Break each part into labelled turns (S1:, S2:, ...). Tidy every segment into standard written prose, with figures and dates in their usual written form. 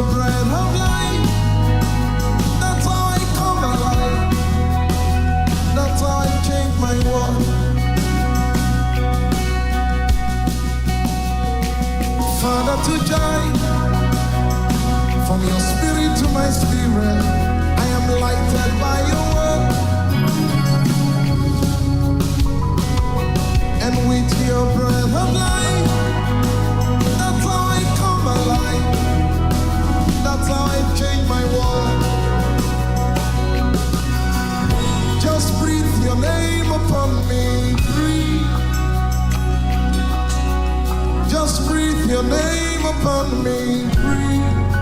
S1: your breath of life. That's how I come alive. That's how I change my world. Father to joy, from your spirit to my spirit, I am lighted by your word. And with your breath of life, that's how I come alive. That's how I change my world. Just breathe your name upon me, breathe. Just breathe your name upon me, breathe.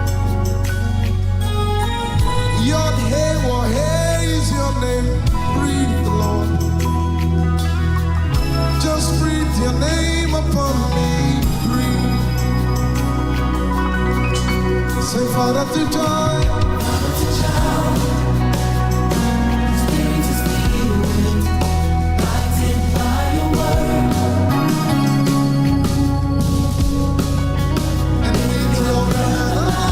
S1: Your hey is your name, breathe, Lord. Just breathe your name upon me, breathe. Say, Father to joy. Father to child. Spirit to spirit. Lighted by your word. And with your breath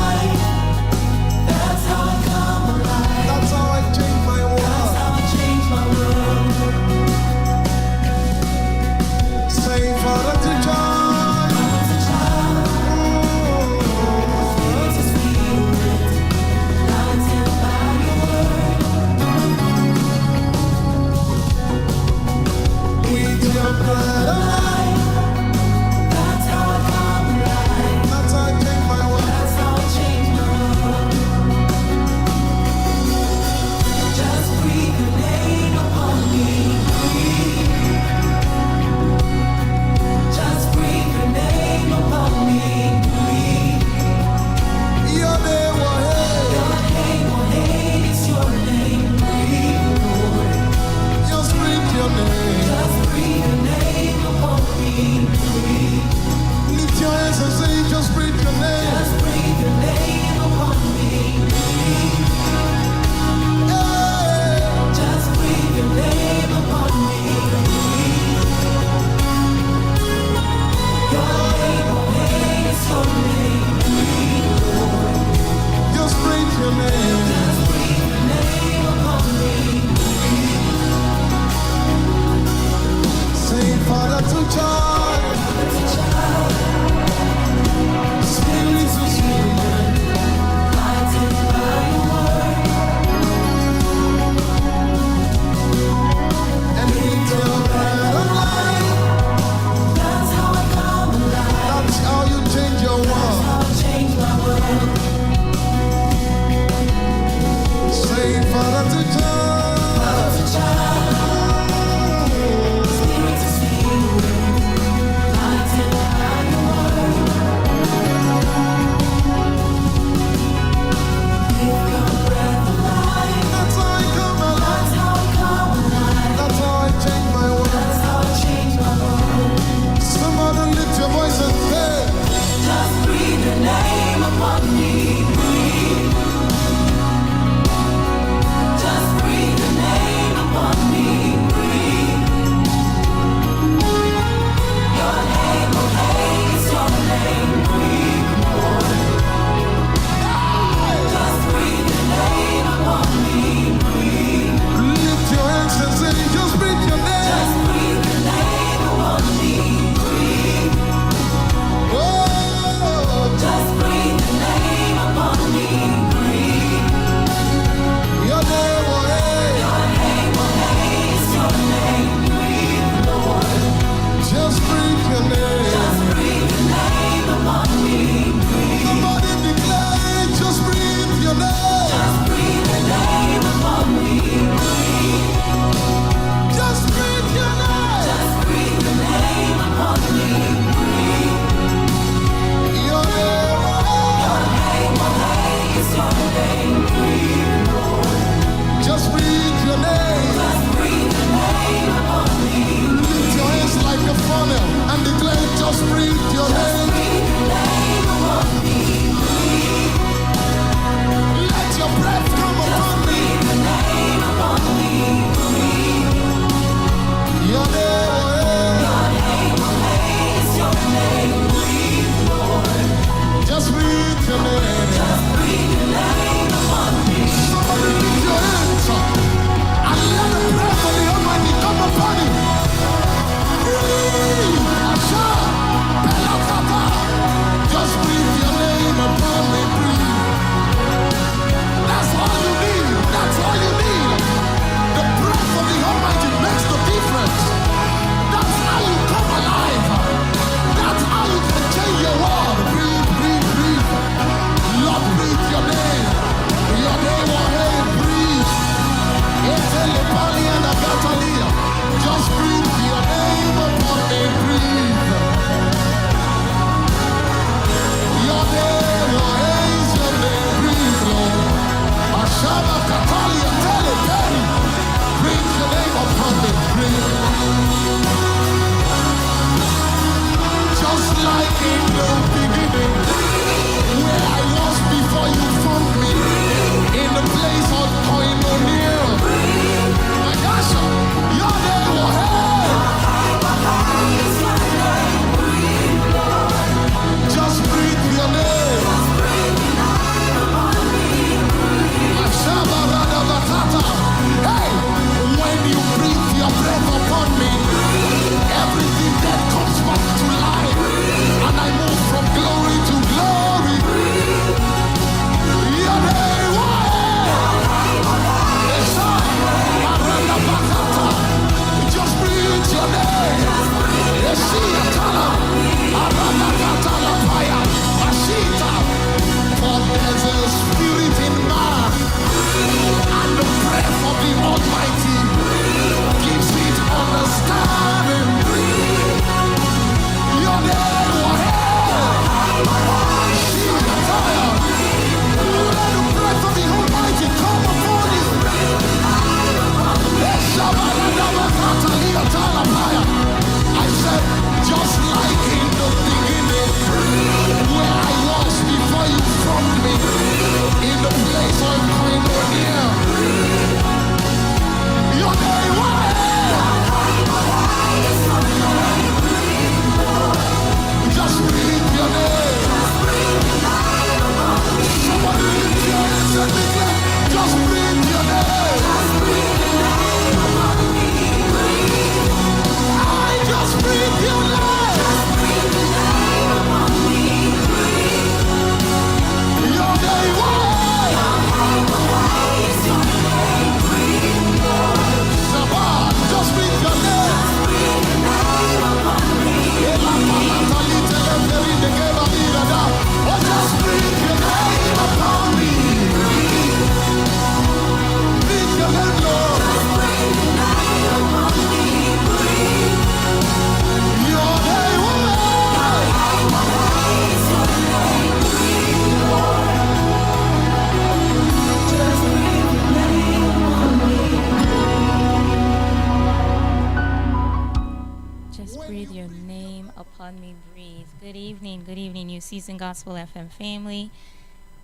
S2: Good evening, New Season Gospel FM family.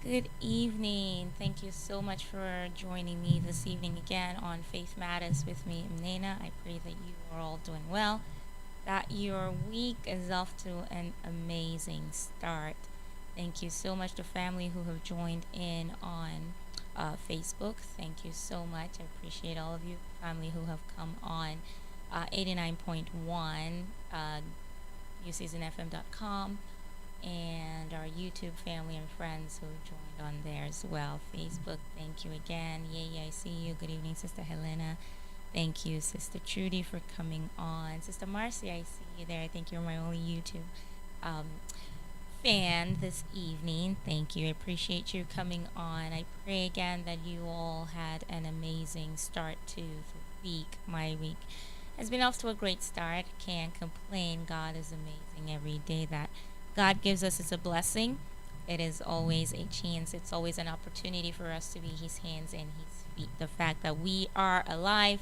S2: Good evening. Thank you so much for joining me this evening again on Faith Matters with me, Mnena. I pray that you are all doing well, that your week is off to an amazing start. Thank you so much to family who have joined in on Facebook. Thank you so much. I appreciate all of you, family who have come on 89.1 newseasonfm.com, and our YouTube family and friends who joined on there as well. Facebook, thank you again. Yay, I see you. Good evening, Sister Helena. Thank you, Sister Trudy, for coming on. Sister Marcy, I see you there. I think you're my only YouTube um, fan this evening. Thank you. I appreciate you coming on. I pray again that you all had an amazing start to the week. My week has been off to a great start. Can't complain. God is amazing every day that God gives us is a blessing. It is always a chance. It's always an opportunity for us to be His hands and His feet. The fact that we are alive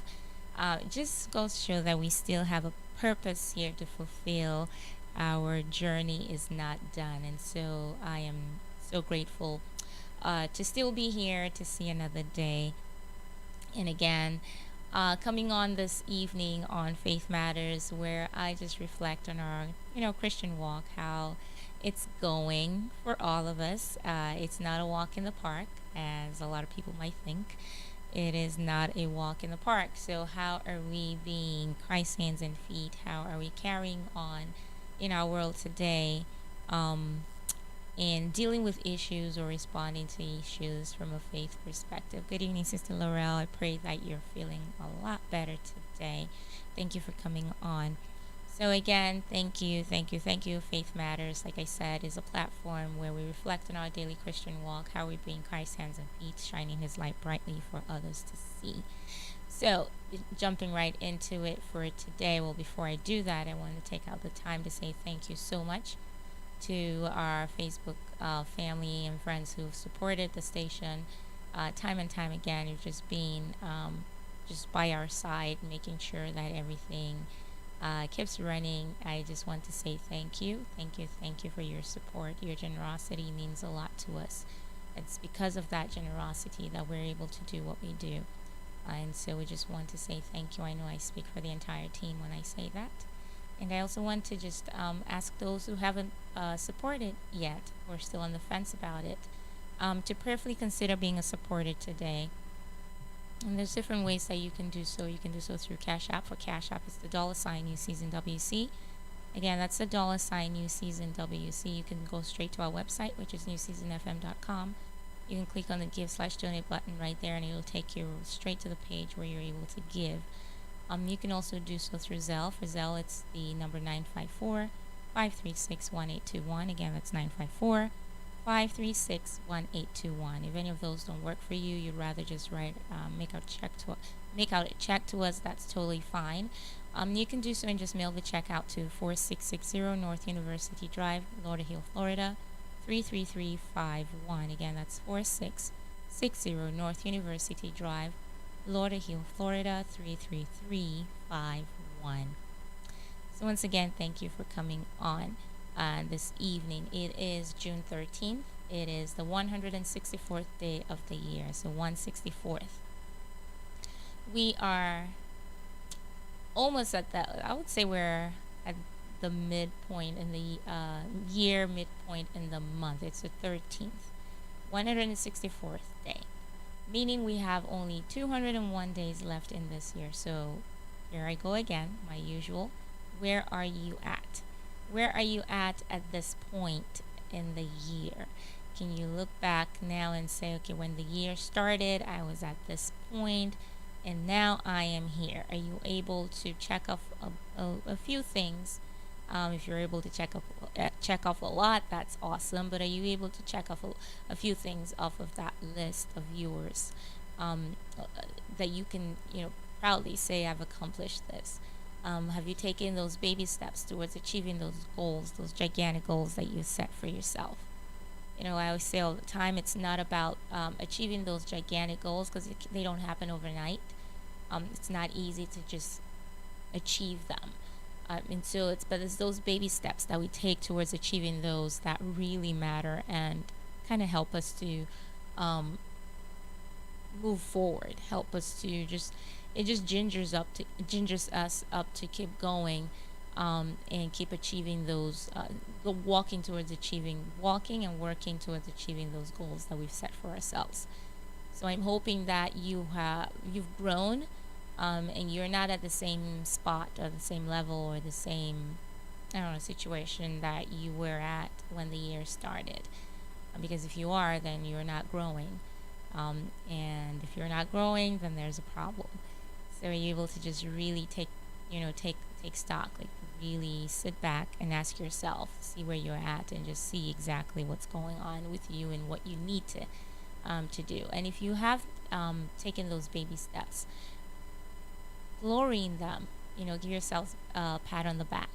S2: just goes to show that we still have a purpose here to fulfill. Our journey is not done. And so I am so grateful to still be here to see another day. And again, coming on this evening on Faith Matters, where I just reflect on our, Christian walk, how it's going for all of us. It's not a walk in the park, as a lot of people might think. It is not a walk in the park. So, how are we being Christ's hands and feet? How are we carrying on in our world today? In dealing with issues or responding to issues from a faith perspective. Good evening, Sister Laurel. I pray that you're feeling a lot better today. Thank you for coming on. So again, thank you. Faith Matters, like I said, is a platform where we reflect on our daily Christian walk, how we being Christ's hands and feet, shining His light brightly for others to see. So, jumping right into it for today. Well, before I do that, I want to take out the time to say thank you so much to our Facebook family and friends who've supported the station time and time again. You've just been just by our side, making sure that everything keeps running. I just want to say thank you. Thank you for your support. Your generosity means a lot to us. It's because of that generosity that we're able to do what we do. And so we just want to say thank you. I know I speak for the entire team when I say that. And I also want to just ask those who haven't supported yet or still on the fence about it to prayerfully consider being a supporter today. And there's different ways that you can do so. You can do so through Cash App. For Cash App, it's the $New Season WC. Again, that's the New Season WC. You can go straight to our website, which is newseasonfm.com. You can click on the give/donate button right there, and it'll take you straight to the page where you're able to give. You can also do so through Zelle. For Zelle, it's the number 954-536-1821. Again, that's 954-536-1821. If any of those don't work for you, you'd rather just make out a check to us. That's totally fine. You can do so and just mail the check out to 4660 North University Drive, Lauderhill, Florida 33351. Again, that's 4660 North University Drive, Lauderhill, Florida 33351. So once again, thank you for coming on this evening. It is June 13th. It is the 164th day of the year, so 164th. We are almost at that. I would say we're at the midpoint in the year, midpoint in the month. It's the 13th, 164th day, meaning we have only 201 days left in this year. So here I go again, my usual. Where are you at? Where are you at this point in the year? Can you look back now and say, okay, when the year started, I was at this point, and now I am here? Are you able to check off a few things? If you're able to check off a lot, that's awesome. But are you able to check off a few things off of that list of yours that you can, proudly say, I've accomplished this? Have you taken those baby steps towards achieving those goals, those gigantic goals that you set for yourself? I always say all the time, it's not about achieving those gigantic goals, because they don't happen overnight. It's not easy to just achieve them. And so it's those baby steps that we take towards achieving those that really matter and kind of help us to um, move forward, help us to just it just gingers us up to keep going, and keep achieving those walking and working towards achieving those goals that we've set for ourselves. So I'm hoping that you've grown, and you're not at the same spot or the same level or the same, I don't know, situation that you were at when the year started. Because if you are, then you're not growing. And if you're not growing, then there's a problem. So are you able to just really take stock, like really sit back and ask yourself, see where you're at, and just see exactly what's going on with you and what you need to do. And if you have taken those baby steps, glory in them. Give yourself a pat on the back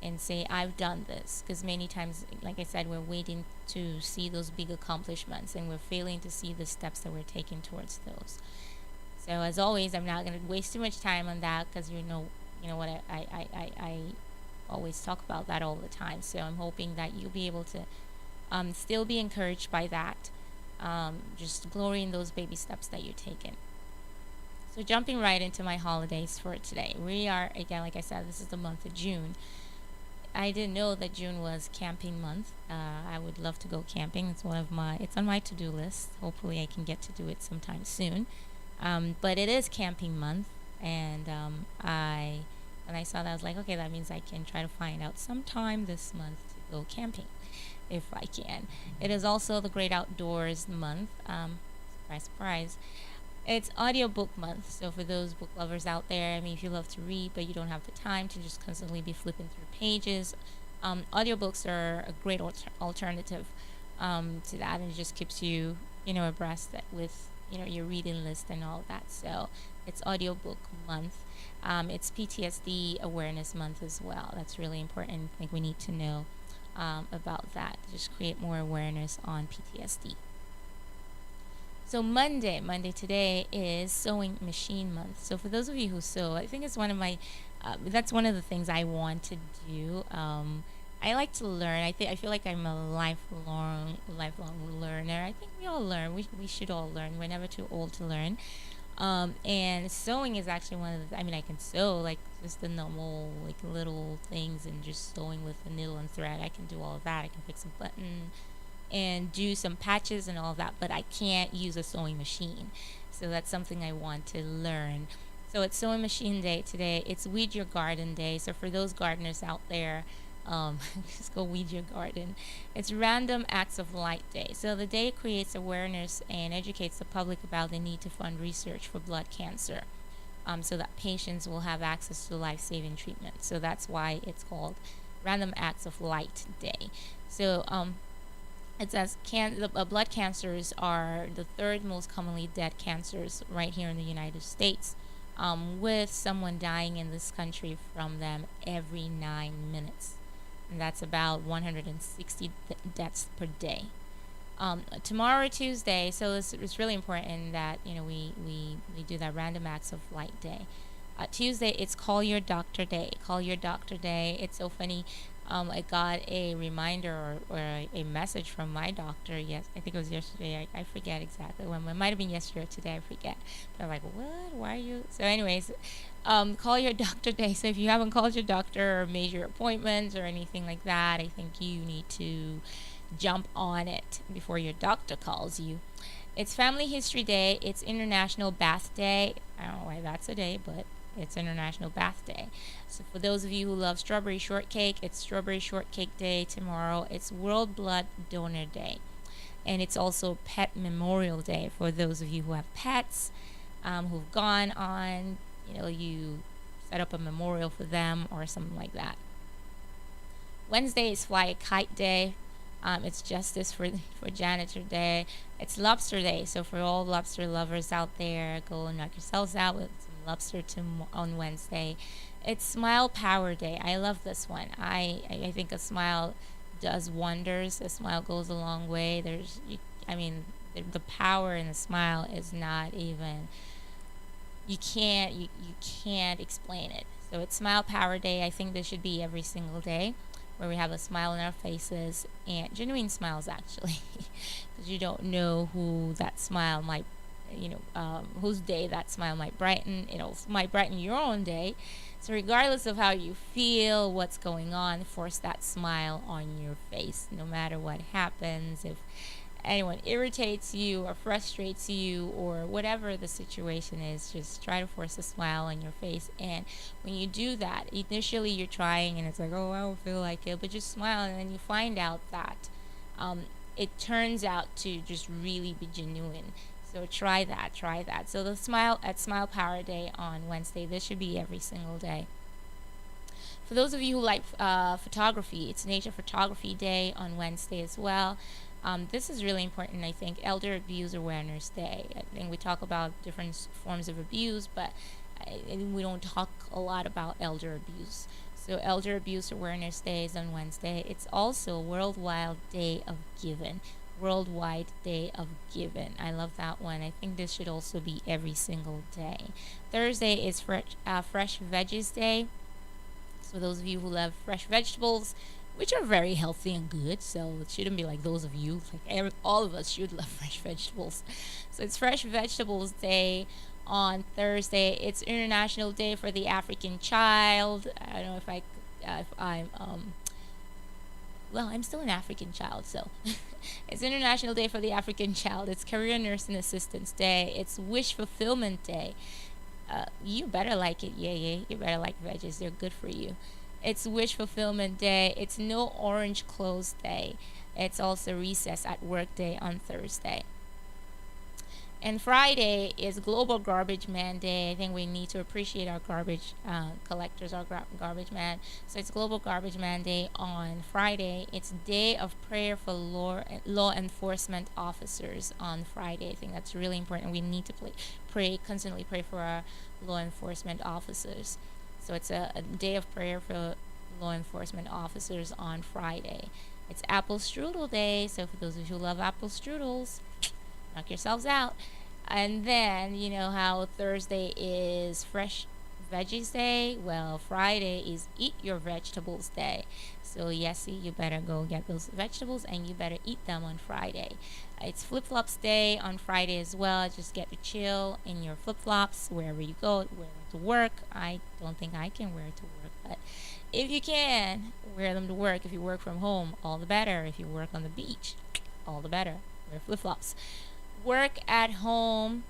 S2: and say, I've done this. Because many times, like I said, we're waiting to see those big accomplishments and we're failing to see the steps that we're taking towards those. So as always, I'm not going to waste too much time on that because you know what, I always talk about that all the time. So I'm hoping that you'll be able to still be encouraged by that. Just glory in those baby steps that you're taking. So jumping right into my holidays for today. We are, again, like I said, this is the month of June. I didn't know that June was camping month. I would love to go camping. It's on my to-do list. Hopefully I can get to do it sometime soon. But it is camping month, and when I saw that, I was like, okay, that means I can try to find out sometime this month to go camping, if I can. It is also the Great Outdoors month. Surprise, surprise. It's audiobook month, so for those book lovers out there, I mean, if you love to read but you don't have the time to just constantly be flipping through pages, audiobooks are a great alternative to that, and it just keeps you, abreast with, your reading list and all of that. So it's audiobook month. It's PTSD awareness month as well. That's really important. I think we need to know about that. Just create more awareness on PTSD. So Monday today is sewing machine month. So for those of you who sew, I think it's that's one of the things I want to do. I like to learn. I feel like I'm a lifelong learner. I think we all learn. We should all learn. We're never too old to learn. And sewing is actually one of the. I mean, I can sew like just the normal like little things and just sewing with the needle and thread. I can do all of that. I can fix a button and do some patches and all of that, but I can't use a sewing machine. So that's something I want to learn. So it's sewing machine day today. It's weed your garden day. So for those gardeners out there, just go weed your garden. It's random acts of light day. So the day creates awareness and educates the public about the need to fund research for blood cancer, so that patients will have access to life-saving treatment. So that's why it's called Random Acts of Light Day. So it says blood cancers are the third most commonly dead cancers right here in the United States, with someone dying in this country from them every 9 minutes. And that's about 160 deaths per day. Tomorrow, Tuesday, so it's really important that we do that Random Acts of Light Day. Tuesday, it's Call Your Doctor Day. Call Your Doctor Day. It's so funny. I got a reminder or a message from my doctor. Yes, I think it was yesterday. I forget exactly when. It might have been yesterday or today. I forget. But I'm like, what? Why are you? So, anyways, call your doctor day. So if you haven't called your doctor or made your appointments or anything like that, I think you need to jump on it before your doctor calls you. It's Family History Day. It's International Bath Day. I don't know why that's a day, but it's International Bath Day. So for those of you who love strawberry shortcake, it's Strawberry Shortcake Day tomorrow. It's World Blood Donor Day. And it's also Pet Memorial Day for those of you who have pets, who've gone on, you set up a memorial for them or something like that. Wednesday is Fly a Kite Day. It's Justice for Janitor Day. It's Lobster Day. So for all lobster lovers out there, go knock yourselves out with some lobster on Wednesday. It's Smile Power Day. I love this one. I think a smile does wonders. A smile goes a long way. The power in a smile is not even you can't explain it. So it's Smile Power Day. I think this should be every single day, where we have a smile on our faces, and genuine smiles actually, because you don't know who that smile might, whose day that smile might brighten. Might brighten your own day. So regardless of how you feel, what's going on, force that smile on your face, no matter what happens. If anyone irritates you or frustrates you or whatever the situation is, just try to force a smile on your face. And when you do that, initially you're trying and it's like, oh, I don't feel like it, but just smile, and then you find out that um, it turns out to just really be genuine. So try that. So the smile at Smile Power Day on Wednesday, this should be every single day. For those of you who like photography, it's Nature Photography Day on Wednesday as well. This is really important, I think. Elder Abuse Awareness Day. I think we talk about different forms of abuse, but we don't talk a lot about elder abuse. So Elder Abuse Awareness Day is on Wednesday. It's also Worldwide Day of Giving. Worldwide Day of Giving. I love that one. I think this should also be every single day. Thursday is Fresh Veggies Day. So those of you who love fresh vegetables, which are very healthy and good, so it shouldn't be like those of you, like all of us should love fresh vegetables. So it's Fresh Vegetables Day on Thursday. It's International Day for the African Child. I don't know if I'm well, I'm still an African child, so it's International Day for the African Child. It's Career Nursing Assistance Day. It's Wish Fulfillment Day. You better like it, yeah. You better like veggies; they're good for you. It's Wish Fulfillment Day. It's No Orange Clothes Day. It's also Recess at Work Day on Thursday. And Friday is Global Garbage Man Day. I think we need to appreciate our garbage collectors, our garbage man. So it's Global Garbage Man Day on Friday. It's Day of Prayer for law enforcement officers on Friday. I think that's really important. We need to constantly pray for our law enforcement officers. So it's a day of prayer for law enforcement officers on Friday. It's Apple Strudel Day. So for those of you who love apple strudels, knock yourselves out. And then, you know how Thursday is Fresh Veggies Day? Well, Friday is Eat Your Vegetables Day. So, yes, you better go get those vegetables and you better eat them on Friday. It's Flip Flops Day on Friday as well. Just get to chill in your flip flops wherever you go, wear them to work. I don't think I can wear it to work, but if you can, wear them to work. If you work from home, all the better. If you work on the beach, all the better. Wear flip flops. Work at home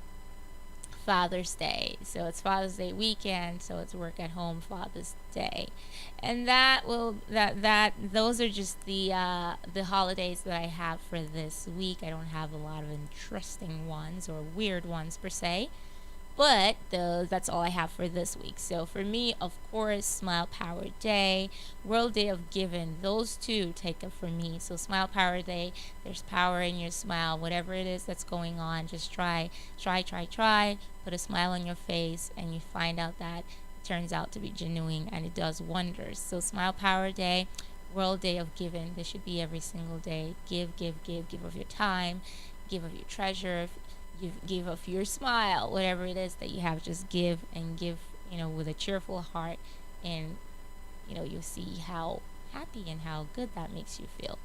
S2: Father's Day. So it's Father's Day weekend, so it's work at home Father's Day. And that those are just the holidays that I have for this week. I don't have a lot of interesting ones or weird ones per se. But that's all I have for this week. So for me, of course, Smile Power Day, World Day of Giving, those two take it for me. So Smile Power Day, there's power in your smile. Whatever it is that's going on, just try. Put a smile on your face, and you find out that it turns out to be genuine, and it does wonders. So Smile Power Day, World Day of Giving. This should be every single day. Give of your time, give of your treasure. Give of your smile, whatever it is that you have, just give and give, with a cheerful heart, and you'll see how happy and how good that makes you feel.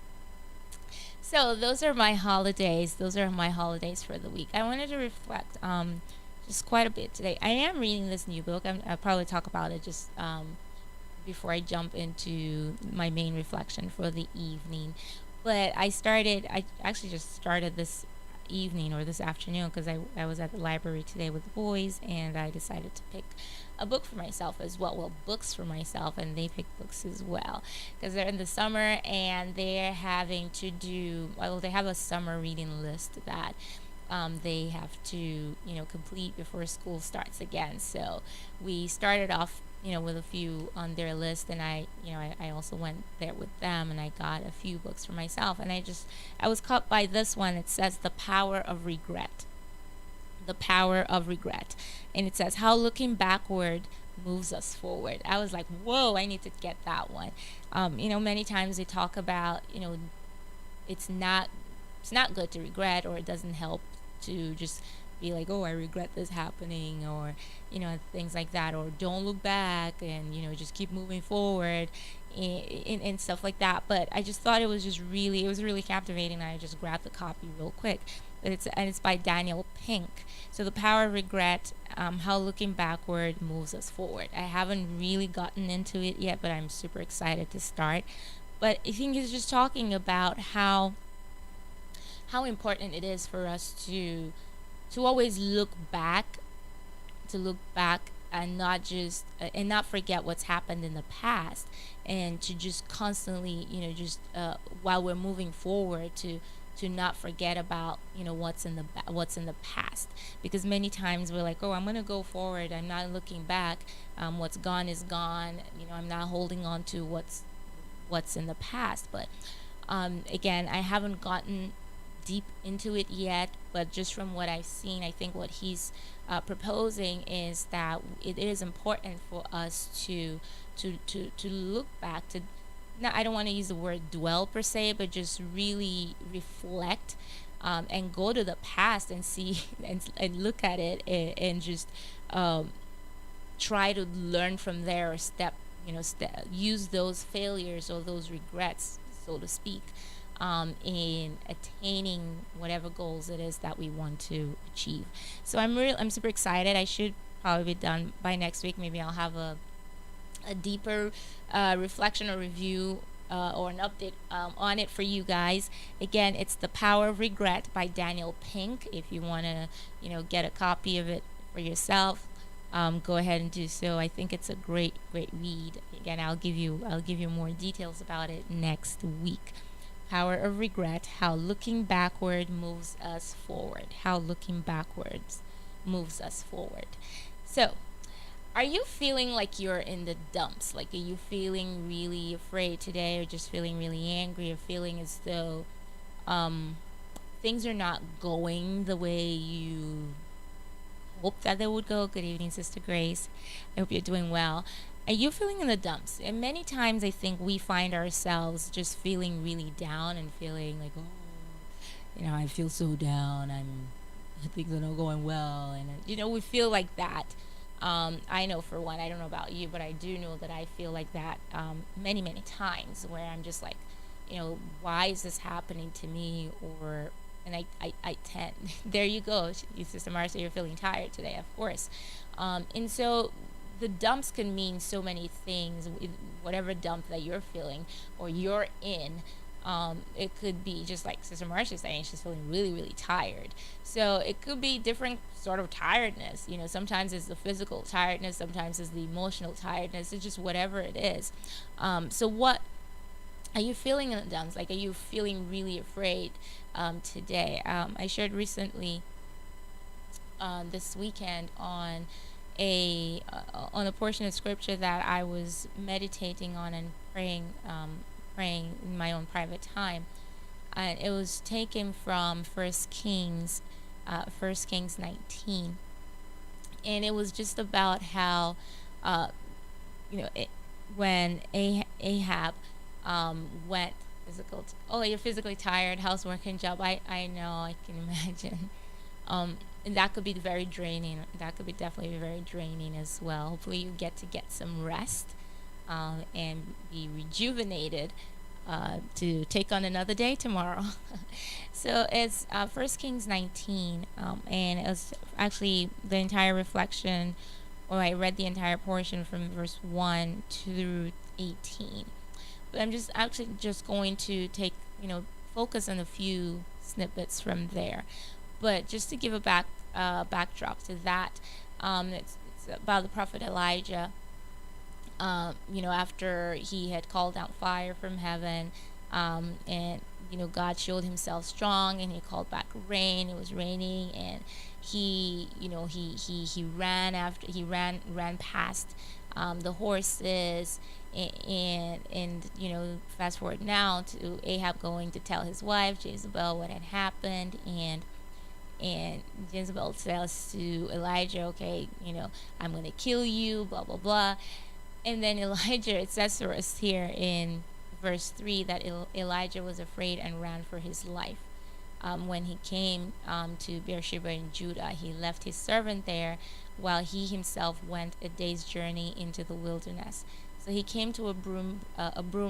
S2: So those are my holidays. Those are my holidays for the week. I wanted to reflect just quite a bit today. I am reading this new book. I'll probably talk about it just before I jump into my main reflection for the evening. But I actually just started this evening or this afternoon because I was at the library today with the boys, and I decided to pick a book for myself as well. Books for myself, and they pick books as well because they're in the summer and they're having to they have a summer reading list that they have to complete before school starts again. So we started off with a few on their list, and I also went there with them, and I got a few books for myself, and I was caught by this one. It says The Power of Regret. The Power of Regret. And it says how looking backward moves us forward. I was like, whoa, I need to get that one. Many times they talk about, it's not good to regret, or it doesn't help to just be like, oh, I regret this happening, or things like that, or don't look back, and just keep moving forward, and stuff like that. But I just thought it was really captivating. I just grabbed the copy real quick. But it's by Daniel Pink. So the power of regret, how looking backward moves us forward. I haven't really gotten into it yet, but I'm super excited to start. But I think it's just talking about how important it is for us to always look back and not just and not forget what's happened in the past, and to just constantly, just while we're moving forward, to not forget about what's in the past, because many times we're like, oh, I'm gonna go forward, I'm not looking back. What's gone is gone. I'm not holding on to what's in the past. But again, I haven't gotten deep into it yet, but just from what I've seen, I think what he's proposing is that it is important for us to look back, to now, I don't want to use the word dwell per se, but just really reflect, and go to the past and see and look at it, and just try to learn from there, or use those failures or those regrets, so to speak, in attaining whatever goals it is that we want to achieve. So I'm super excited. I should probably be done by next week. Maybe I'll have a deeper reflection or review, or an update on it for you guys. Again, it's The Power of Regret by Daniel Pink. If you want to, get a copy of it for yourself, go ahead and do so. I think it's a great read. Again, I'll give you more details about it next week. Power of Regret: How Looking Backward Moves Us Forward. How looking backwards moves us forward. So, are you feeling like you're in the dumps? Like, are you feeling really afraid today, or just feeling really angry, or feeling as though things are not going the way you hoped that they would go? Good evening, Sister Grace. I hope you're doing well. Are you feeling in the dumps? And many times I think we find ourselves just feeling really down, and feeling like, oh, I feel so down. Things are not going well. And, we feel like that. I know for one, I don't know about you, but I do know that I feel like that many, many times, where I'm just like, why is this happening to me? And I tend, there you go, Sister Marcia, you're feeling tired today, of course. And so the dumps can mean so many things, whatever dump that you're feeling or you're in. It could be just like Sister Marcia saying, she's feeling really, really tired. So it could be different sort of tiredness. Sometimes it's the physical tiredness, sometimes it's the emotional tiredness. It's just whatever it is. So what are you feeling in the dumps? Like, are you feeling really afraid today? I shared recently this weekend on a portion of scripture that I was meditating on and praying in my own private time. And it was taken from First Kings 19, and it was just about how, when Ahab went physical. Oh, you're physically tired. Housework and job. I know. I can imagine. And that could be very draining. That could be definitely very draining as well. Hopefully, you get some rest, and be rejuvenated to take on another day tomorrow. So it's 1 Kings 19, and it was actually the entire reflection, or I read the entire portion from verse 1 through 18. But I'm just going to take, focus on a few snippets from there. But just to give a backdrop to that, it's about the prophet Elijah. After he had called down fire from heaven, and God showed himself strong, and he called back rain. It was raining, and he ran past the horses, and fast forward now to Ahab going to tell his wife Jezebel what had happened, and Jezebel says to Elijah, okay, I'm going to kill you, blah, blah, blah. And then Elijah, it says for us here in verse 3 that Elijah was afraid and ran for his life. when he came to Beersheba in Judah. He left his servant there while he himself went a day's journey into the wilderness. So he came to a broom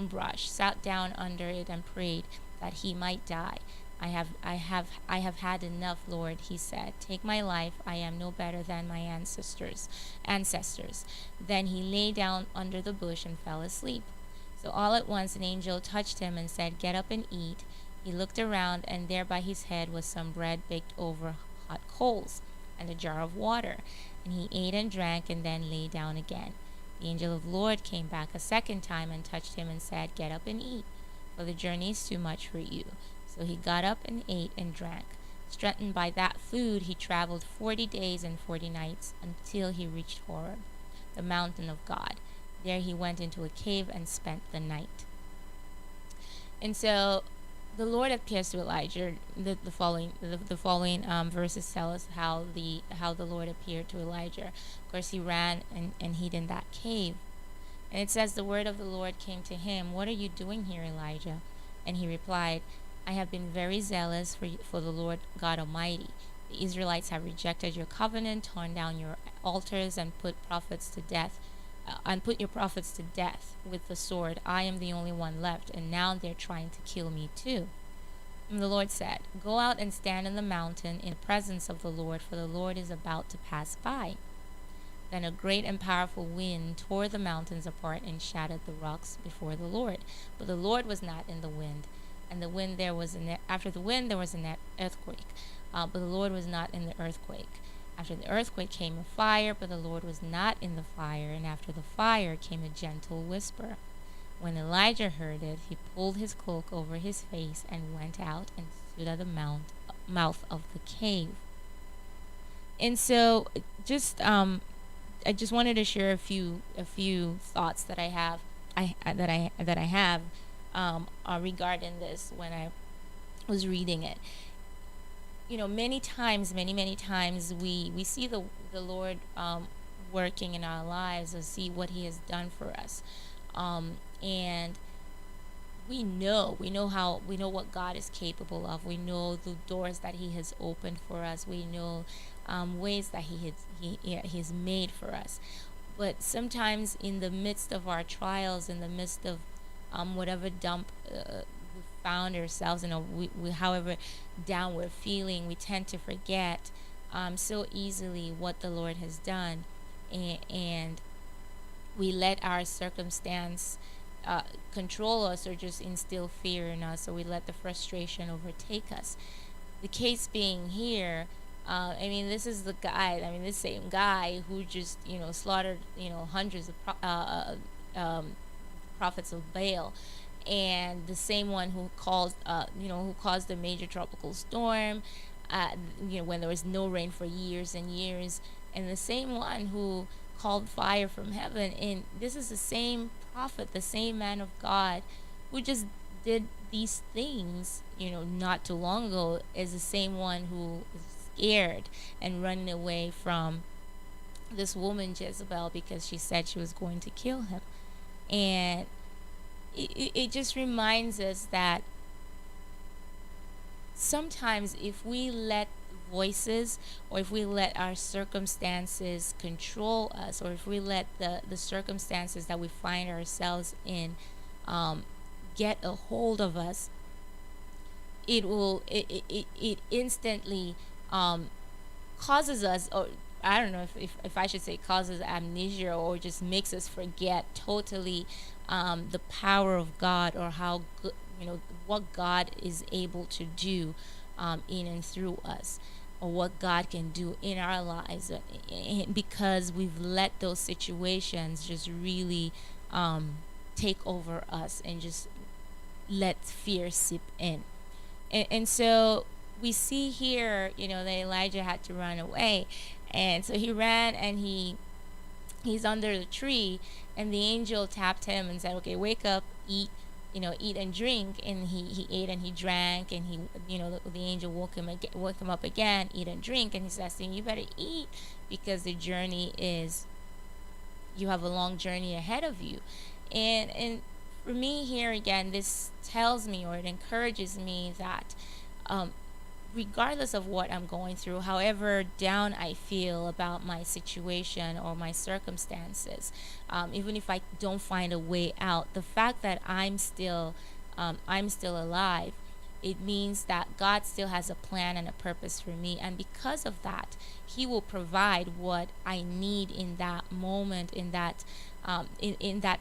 S2: brush, sat down under it, and prayed that he might die. I have had enough, Lord, he said. Take my life. I am no better than my ancestors. Then he lay down under the bush and fell asleep. So all at once an angel touched him and said, Get up and eat. He looked around, and there by his head was some bread baked over hot coals and a jar of water. And he ate and drank and then lay down again. The angel of the Lord came back a second time and touched him and said, Get up and eat, for the journey is too much for you. So he got up and ate and drank. Strengthened by that food, he traveled 40 days and 40 nights until he reached Horeb, the mountain of God. There he went into a cave and spent the night. And so the Lord appears to Elijah. The following verses tell us how the Lord appeared to Elijah. Of course, he ran and hid in that cave. And it says the word of the Lord came to him, What are you doing here, Elijah? And he replied, I have been very zealous for the Lord God Almighty. The Israelites have rejected your covenant, torn down your altars, and put your prophets to death with the sword. I am the only one left, and now they're trying to kill me too. And the Lord said, Go out and stand in the mountain in the presence of the Lord, for the Lord is about to pass by. Then a great and powerful wind tore the mountains apart and shattered the rocks before the Lord. But the Lord was not in the wind. And after the wind there was an earthquake. But the Lord was not in the earthquake. After the earthquake came a fire, but the Lord was not in the fire. And after the fire came a gentle whisper. When Elijah heard it, he pulled his cloak over his face and went out and stood at the mouth of the cave. And so, I just wanted to share a few thoughts that I have regarding this when I was reading it. Many times we see the Lord working in our lives, and see what He has done for us, and we know what God is capable of. We know the doors that He has opened for us. We know ways that He has made for us. But sometimes, in the midst of our trials, in the midst of whatever dump we found ourselves in, we however down we're feeling, we tend to forget so easily what the Lord has done, and we let our circumstance control us, or just instill fear in us, or we let the frustration overtake us. The case being here, this is this same guy who just slaughtered hundreds of prophets of Baal, and the same one who caused a major tropical storm, when there was no rain for years and years, and the same one who called fire from heaven. And this is the same prophet, the same man of God, who just did these things not too long ago, is the same one who is scared and running away from this woman Jezebel because she said she was going to kill him. And it just reminds us that sometimes if we let voices, or if we let our circumstances control us, or if we let the circumstances that we find ourselves in get a hold of us, it instantly causes us, or I don't know if I should say causes amnesia, or just makes us forget totally the power of God, or how good, what God is able to do in and through us, or what God can do in our lives, because we've let those situations just really take over us and just let fear seep in. And so we see here, that Elijah had to run away. And so he ran, and he's under the tree, and the angel tapped him and said, okay, wake up, eat and drink. And he ate and he drank, and the angel woke him up again, eat and drink. And he says to him, you better eat, because the journey you have a long journey ahead of you. And for me here again, this tells me, or it encourages me, that regardless of what I'm going through, however down I feel about my situation or my circumstances, even if I don't find a way out, the fact that I'm still alive, it means that God still has a plan and a purpose for me. And because of that, He will provide what I need in that moment, in that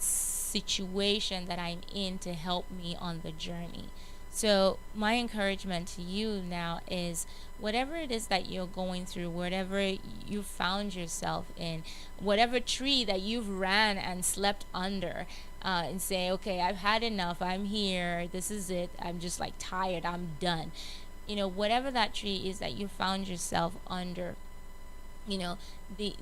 S2: situation that I'm in, to help me on the journey. So, my encouragement to you now is, whatever it is that you're going through, whatever you found yourself in, whatever tree that you've ran and slept under, and say, okay, I've had enough, I'm here, this is it, I'm just like tired, I'm done. Whatever that tree is that you found yourself under, you know the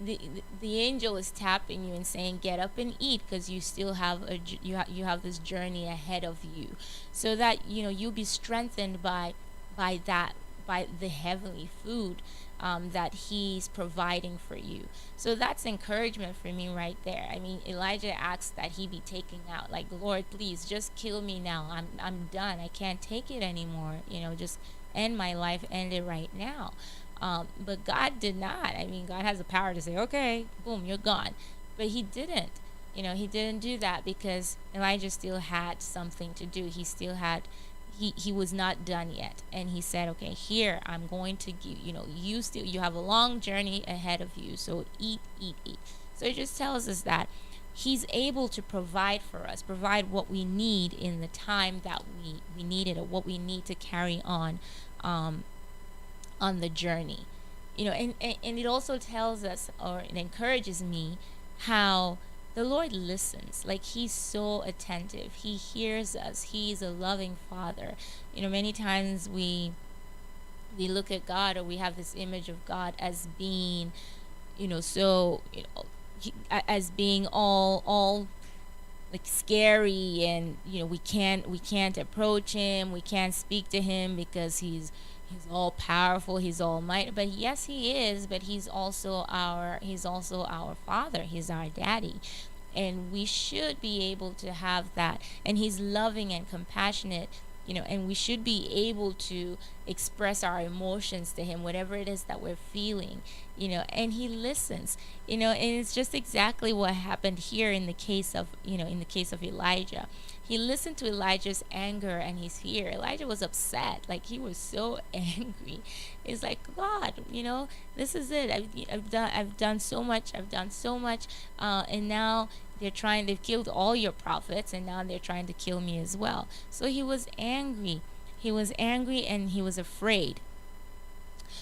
S2: angel is tapping you and saying, get up and eat, because you still have you have this journey ahead of you, so that you'll be strengthened by that, by the heavenly food that He's providing for you. So that's encouragement for me right there. I mean, Elijah asked that he be taken out, like, Lord, please just kill me now, I'm done, I can't take it anymore, just end my life, end it right now. But God did not. I mean, God has the power to say, okay, boom, you're gone. But He didn't. He didn't do that, because Elijah still had something to do. He still had, he was not done yet. And he said, okay, here, I'm going to give, you have a long journey ahead of you. So eat, eat, eat. So it just tells us that He's able to provide for us, provide what we need in the time that we need it, or what we need to carry on the journey. And it also tells us, or it encourages me, how the Lord listens. Like, He's so attentive, He hears us, He's a loving Father. Many times we look at God, or we have this image of God as being, so, as being all like scary, and we can't approach Him, we can't speak to Him, because He's all powerful, He's almighty. But yes, He is, but he's also our Father, He's our daddy. And we should be able to have that. And He's loving and compassionate, and we should be able to express our emotions to Him, whatever it is that we're feeling, and He listens. And it's just exactly what happened here in the case of Elijah. He listened to Elijah's anger and his fear. Elijah was upset, like, he was so angry. He's like, God, this is it. I've done so much. And now they've killed all your prophets, and now they're trying to kill me as well. So he was angry. He was angry, and he was afraid.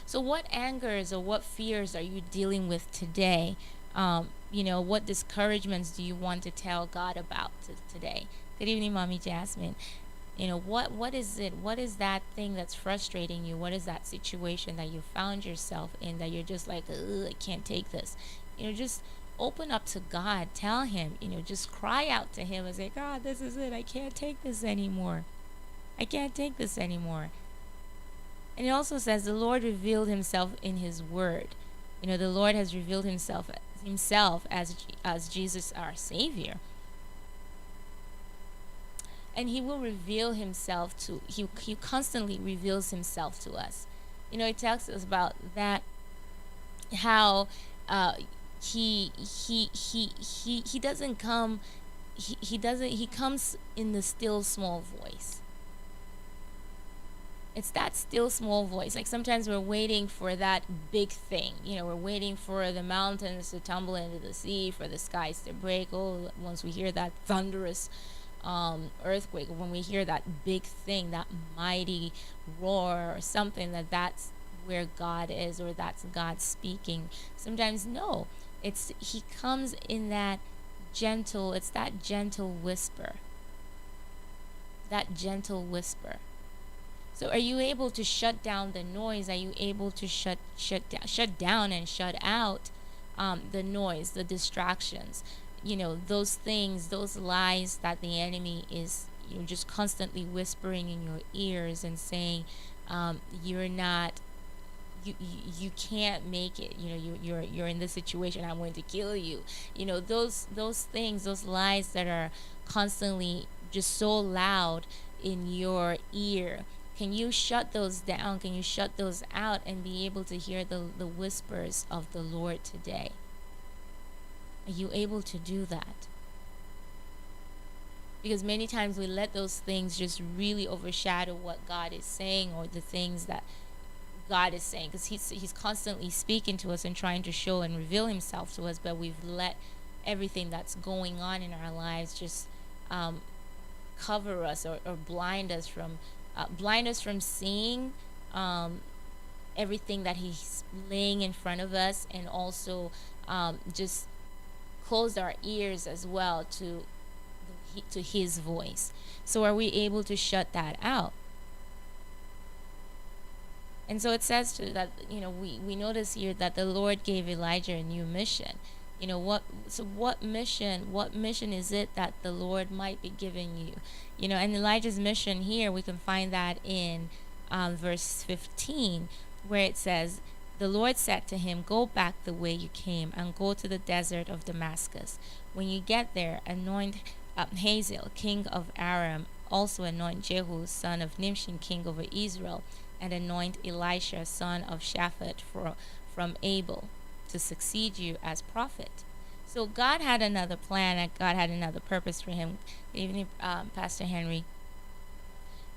S2: So what angers or what fears are you dealing with today? What discouragements do you want to tell God about today? Good evening, Mommy Jasmine. What is it? What is that thing that's frustrating you? What is that situation that you found yourself in, that you're just like, ugh, I can't take this? Just open up to God. Tell Him, just cry out to Him and say, God, this is it. I can't take this anymore. I can't take this anymore. And it also says the Lord revealed Himself in His word. The Lord has revealed Himself as Jesus, our Savior. And He will reveal Himself He constantly reveals Himself to us. It tells us about that, how he doesn't come, he comes in the still small voice. It's that still small voice. Like, sometimes we're waiting for that big thing. We're waiting for the mountains to tumble into the sea, for the skies to break. Oh, once we hear that thunderous earthquake, when we hear that big thing, that mighty roar or something, that's where God is, or that's God speaking. Sometimes no, He comes in that gentle, it's that gentle whisper. So are you able to shut down the noise? Are you able to shut down and shut out the noise, the distractions, those things, those lies that the enemy is just constantly whispering in your ears and saying, you're not, you can't make it, you're in this situation, I'm going to kill you, those things, those lies that are constantly just so loud in your ear. Can you shut those down? Can you shut those out and be able to hear the whispers of the Lord today? Are you able to do that? Because many times we let those things just really overshadow what God is saying, or the things that God is saying, because he's constantly speaking to us and trying to show and reveal himself to us, but we've let everything that's going on in our lives just cover us, or blind us from seeing everything that he's laying in front of us, and also just close our ears as well to his voice. So are we able to shut that out? And so it says to that, we notice here that the Lord gave Elijah a new mission. What mission is it that the Lord might be giving you? And Elijah's mission here, we can find that in verse 15, where it says, the Lord said to him, go back the way you came and go to the desert of Damascus. When you get there, anoint Hazael, king of Aram, also anoint Jehu, son of Nimshi, king over Israel, and anoint Elisha, son of Shaphat, from Abel, to succeed you as prophet. So God had another plan, and God had another purpose for him. Good evening, Pastor Henry.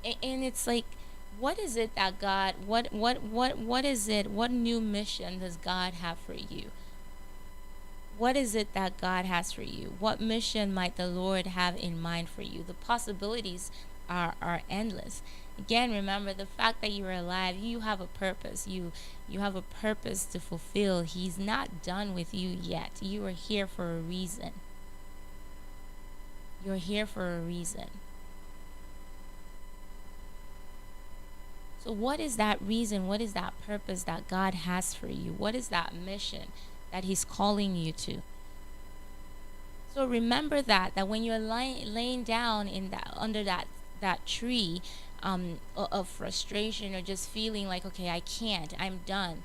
S2: And it's like, what is it that God, what is it, what new mission does God have for you? What is it that God has for you? What mission might the Lord have in mind for you? The possibilities are endless. Again, remember the fact that you are alive, you have a purpose. You have a purpose to fulfill. He's not done with you yet. You are here for a reason. You're here for a reason. So what is that reason? What is that purpose that God has for you? What is that mission that he's calling you to? So remember that when you're laying down under that tree of frustration, or just feeling like, okay, I can't, I'm done,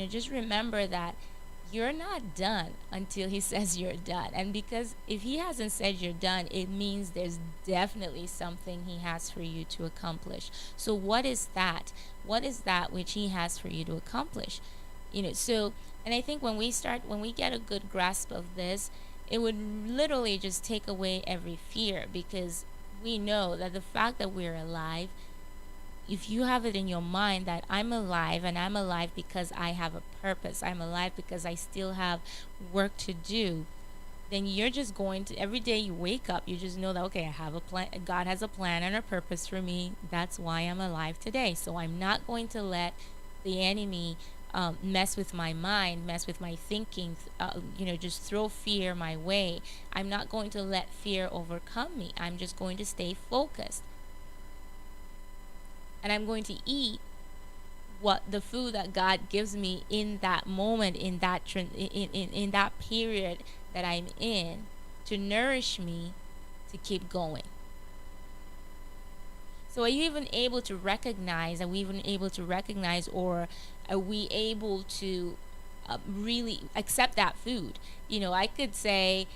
S2: just remember that you're not done until he says you're done. And because if he hasn't said you're done, it means there's definitely something he has for you to accomplish. So what is that? What is that which he has for you to accomplish? So, and I think when we get a good grasp of this, it would literally just take away every fear, because we know that the fact that we're alive, if you have it in your mind that I'm alive, and I'm alive because I have a purpose, I'm alive because I still have work to do, then you're just going to, every day you wake up, you just know that, okay, I have a plan. God has a plan and a purpose for me. That's why I'm alive today. So I'm not going to let the enemy mess with my mind, mess with my thinking, just throw fear my way. I'm not going to let fear overcome me. I'm just going to stay focused. And I'm going to eat what the food that God gives me in that moment, in that in that period that I'm in, to nourish me to keep going. So are you even able to recognize? Are we even able to recognize, or are we able to really accept that food? I could say,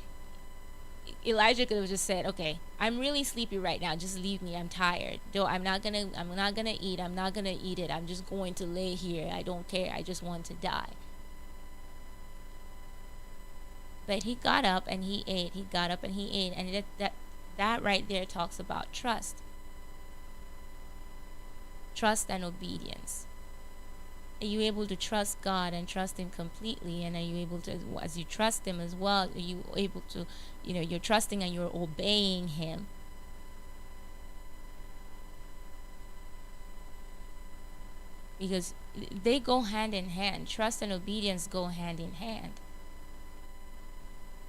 S2: Elijah could have just said, okay, I'm really sleepy right now, just leave me, I'm tired. No, I'm not gonna eat it. I'm just going to lay here. I don't care. I just want to die. But he got up and he ate. He got up and he ate. And that right there talks about trust. Trust and obedience. Are you able to trust God and trust him completely? And are you able to, as you trust him as well, are you able to, you're trusting and you're obeying him? Because they go hand in hand. Trust and obedience go hand in hand.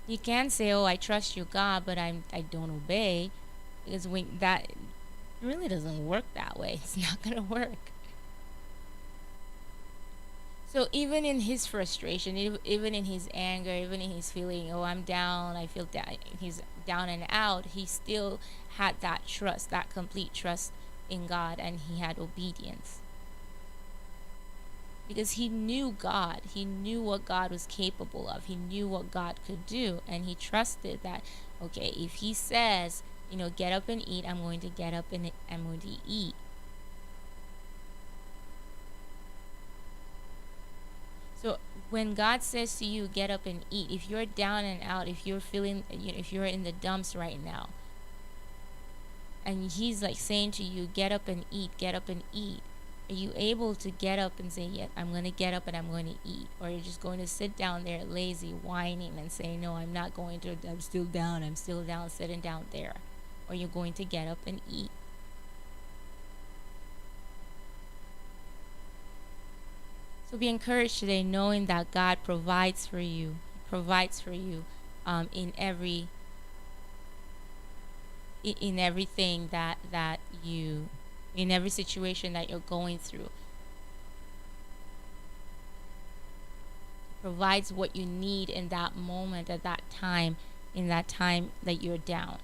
S2: You can't say, oh, I trust you, God, but I don't obey. Because that really doesn't work that way. It's not going to work. So even in his frustration, even in his anger, even in his feeling, oh, I'm down, I feel down, he's down and out, he still had that trust, that complete trust in God, and he had obedience. Because he knew God, he knew what God was capable of, he knew what God could do, and he trusted that, okay, if he says, get up and eat, I'm going to get up and I'm going to eat. when God says to you, get up and eat, if you're down and out, if you're feeling, if you're in the dumps right now, and he's like saying to you, get up and eat, get up and eat, are you able to get up and say, yeah, I'm going to get up and I'm going to eat? Or you're just going to sit down there lazy, whining and say, no, I'm not going to, I'm still down, sitting down there? Or you're going to get up and eat? So be encouraged today, knowing that God provides for you, in everything that you, in every situation that you're going through. Provides what you need in that moment, at that time, in that time that you're down.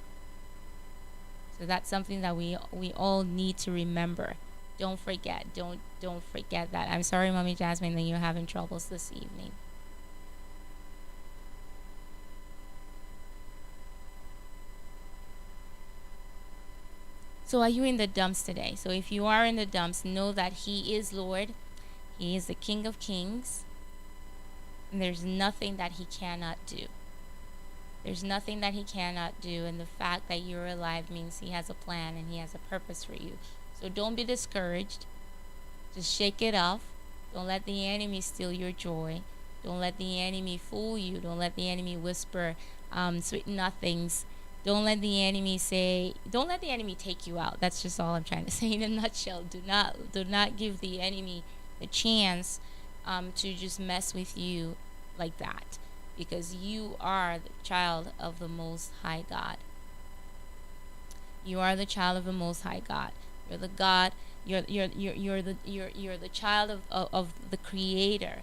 S2: So that's something that we all need to remember. Don't forget. Don't forget that. I'm sorry, Mommy Jasmine, that you're having troubles this evening. So are you in the dumps today? So if you are in the dumps, know that He is Lord. He is the King of Kings. And there's nothing that He cannot do. There's nothing that He cannot do. And the fact that you're alive means He has a plan and He has a purpose for you. So don't be discouraged. Just shake it off. Don't let the enemy steal your joy. Don't let the enemy fool you. Don't let the enemy whisper sweet nothings. Don't let the enemy take you out. That's just all I'm trying to say in a nutshell. Do not give the enemy the chance to just mess with you like that, because you are the child of the Most High God. You are the child of the Most High God. You're the God. You're the child of the Creator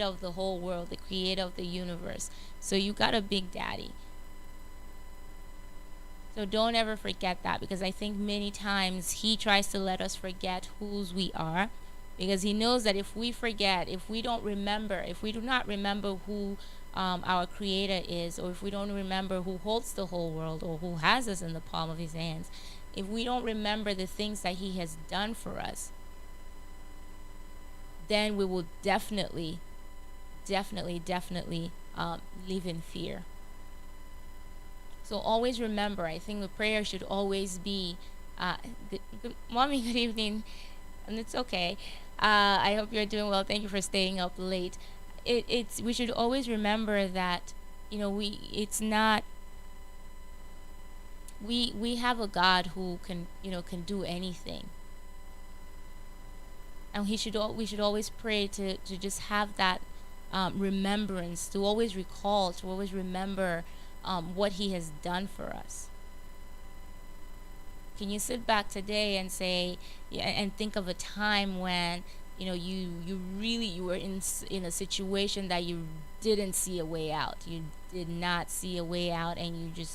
S2: of the whole world, the Creator of the universe. So you got a big daddy. So don't ever forget that, because I think many times He tries to let us forget whose we are, because He knows that if we forget, if we do not remember who our Creator is, or if we don't remember who holds the whole world, or who has us in the palm of His hands, if we don't remember the things that He has done for us, then we will definitely live in fear. So always remember, I think the prayer should always be, Mommy, good evening, and it's okay. I hope you're doing well. Thank you for staying up late. We should always remember that, we have a God who can do anything. And we should always pray to just have that remembrance, to always recall, to always remember what He has done for us. Can you sit back today and say, and think of a time when you were in a situation that you didn't see a way out. You did not see a way out, and you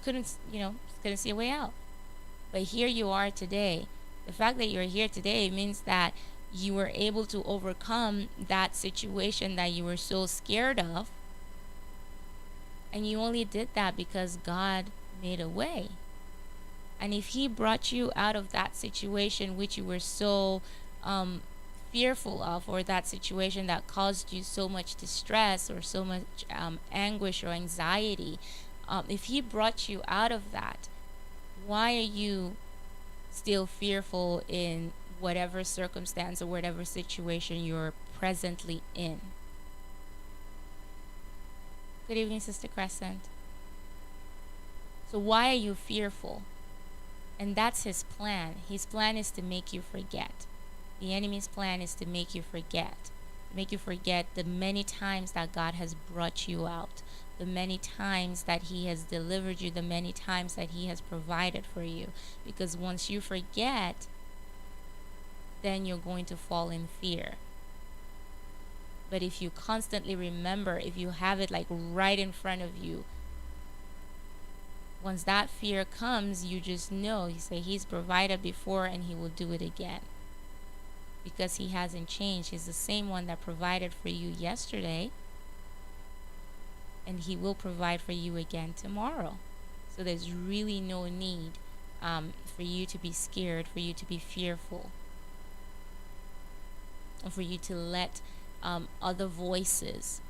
S2: couldn't see a way out. But here you are today. The fact that you're here today means that you were able to overcome that situation that you were so scared of. And you only did that because God made a way. And if He brought you out of that situation which you were so fearful of, or that situation that caused you so much distress or so much anguish or anxiety, if He brought you out of that, why are you still fearful in whatever circumstance or whatever situation you're presently in? Good evening, Sister Crescent. So why are you fearful? And that's His plan. His plan is to make you forget. The enemy's plan is to make you forget. Make you forget the many times that God has brought you out, the many times that He has delivered you, the many times that He has provided for you. Because once you forget, then you're going to fall in fear. But if you constantly remember, if you have it like right in front of you, once that fear comes, you just know, you say, He's provided before and He will do it again. Because He hasn't changed. He's the same one that provided for you yesterday, and He will provide for you again tomorrow. So there's really no need for you to be scared, for you to be fearful, or for you to let other voices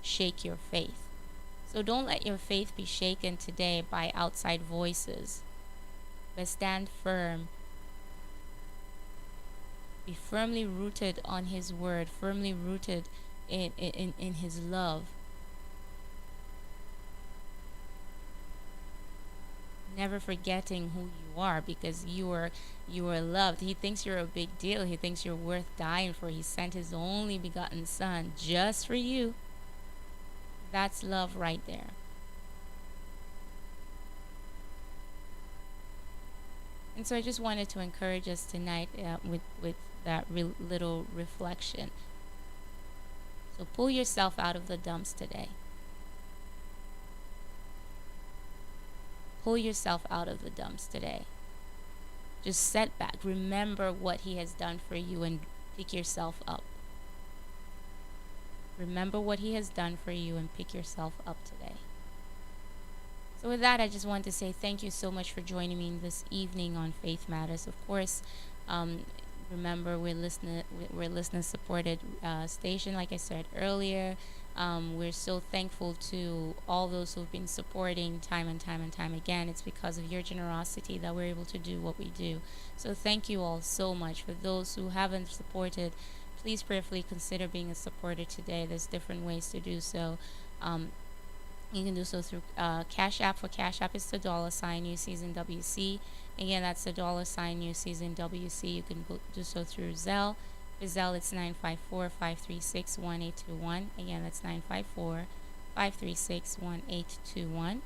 S2: shake your faith. So don't let your faith be shaken today by outside voices, but stand firm. Be firmly rooted on His word, firmly rooted in His love. Never forgetting who you are, because you are loved. He thinks you're a big deal. He thinks you're worth dying for. He sent His only begotten Son just for you. That's love right there. And so I just wanted to encourage us tonight with that little reflection. So pull yourself out of the dumps today. Pull yourself out of the dumps today. Just set back. Remember what He has done for you and pick yourself up. Remember what He has done for you and pick yourself up today. So with that, I just want to say thank you so much for joining me this evening on Faith Matters. Of course, remember we're listener supported station, like I said earlier. We're so thankful to all those who've been supporting time and time again. It's because of your generosity that we're able to do what we do. So thank you all so much. For those who haven't supported, please prayerfully consider being a supporter today. There's different ways to do so. You can do so through Cash App. For Cash App, it's the $ New Season WC. Again, that's the $ New Season WC. You can do so through Zelle. For Zelle, it's 954-536-1821. Again, that's 954-536-1821.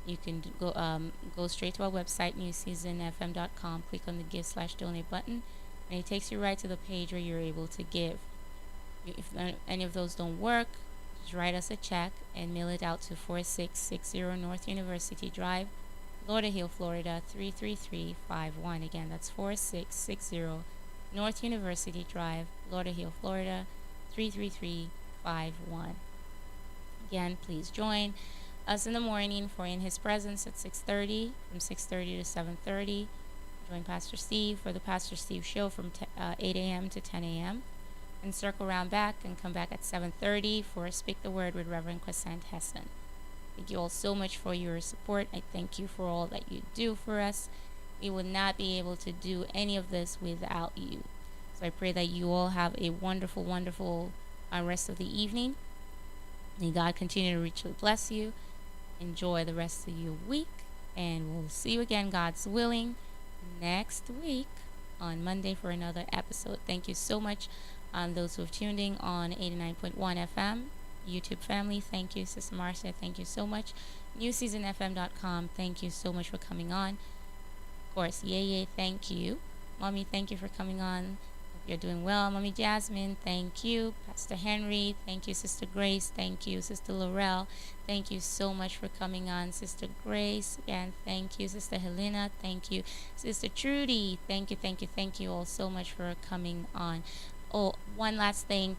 S2: You can go straight to our website, newseasonfm.com. Click on the give/donate button, and it takes you right to the page where you're able to give. If any of those don't work, just write us a check and mail it out to 4660 North University Drive, Lauderhill, Florida 33351. Again, that's 4660 North University Drive, Lauderhill, Florida 33351. Again, please join us in the morning for In His Presence at 6:30, from 6:30 to 7:30. Join Pastor Steve for the Pastor Steve Show from 8 a.m. to 10 a.m. And circle around back and come back at 7:30 for Speak the Word with Reverend Crescent Hessen. Thank you all so much for your support. I thank you for all that you do for us. We would not be able to do any of this without you. So I pray that you all have a wonderful, wonderful rest of the evening. May God continue to richly bless you. Enjoy the rest of your week. And we'll see you again, God's willing, next week on Monday for another episode. Thank you so much. Those who have tuned in on 89.1 FM, YouTube family, thank you. Sister Marcia, thank you so much. NewSeasonFM.com, thank you so much for coming on. Of course, Yay, thank you. Mommy, thank you for coming on. Hope you're doing well. Mommy Jasmine, thank you. Pastor Henry, thank you. Sister Grace, thank you. Sister Laurel, thank you so much for coming on. Sister Grace, again, thank you. Sister Helena, thank you. Sister Trudy, thank you all so much for coming on. Oh, one last thing,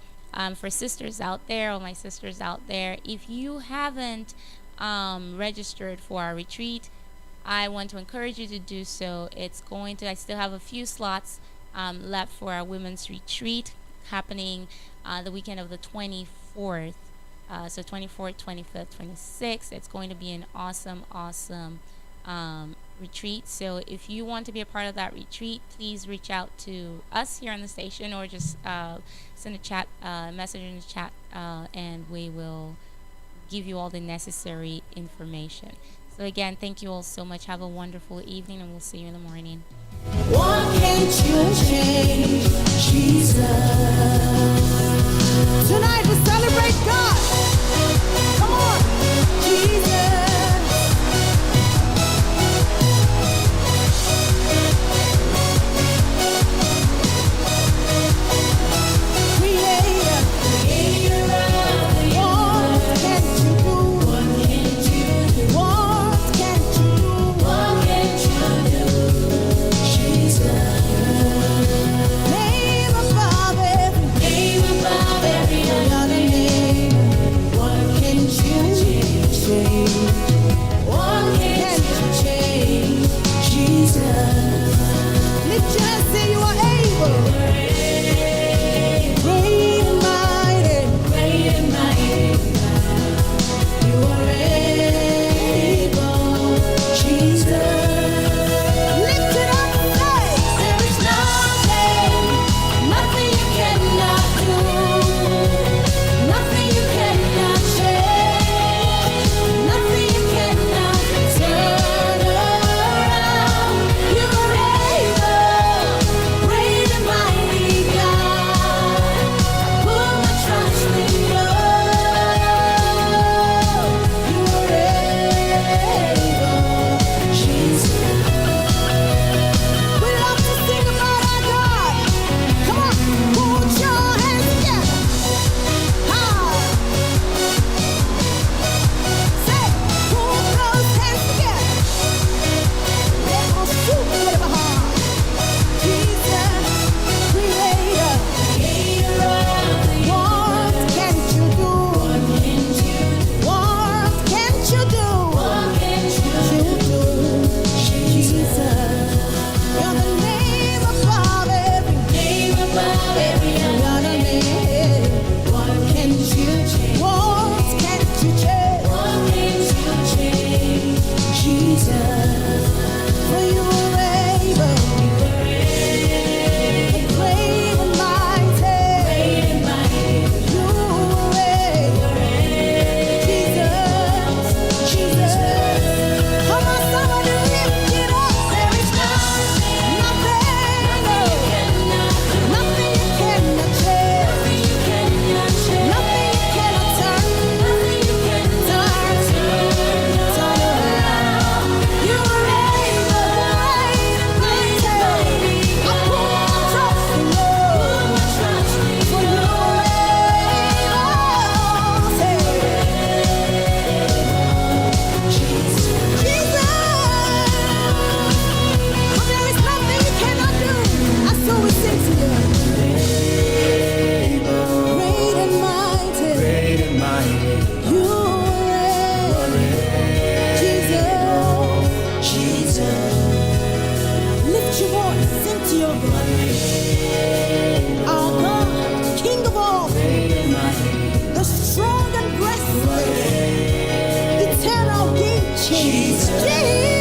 S2: for sisters out there, all my sisters out there, if you haven't registered for our retreat, I want to encourage you to do so. I still have a few slots left for our women's retreat happening the weekend of the 24th. So 24th, 25th, 26th. It's going to be an awesome retreat. So if you want to be a part of that retreat, please reach out to us here on the station, or just send a message in the chat, and we will give you all the necessary information. So again, thank you all so much. Have a wonderful evening, and we'll see you in the morning.
S3: Why can't you change Jesus? Tonight we celebrate God. Come on, Jesus. Name above every other name. change. Jesus.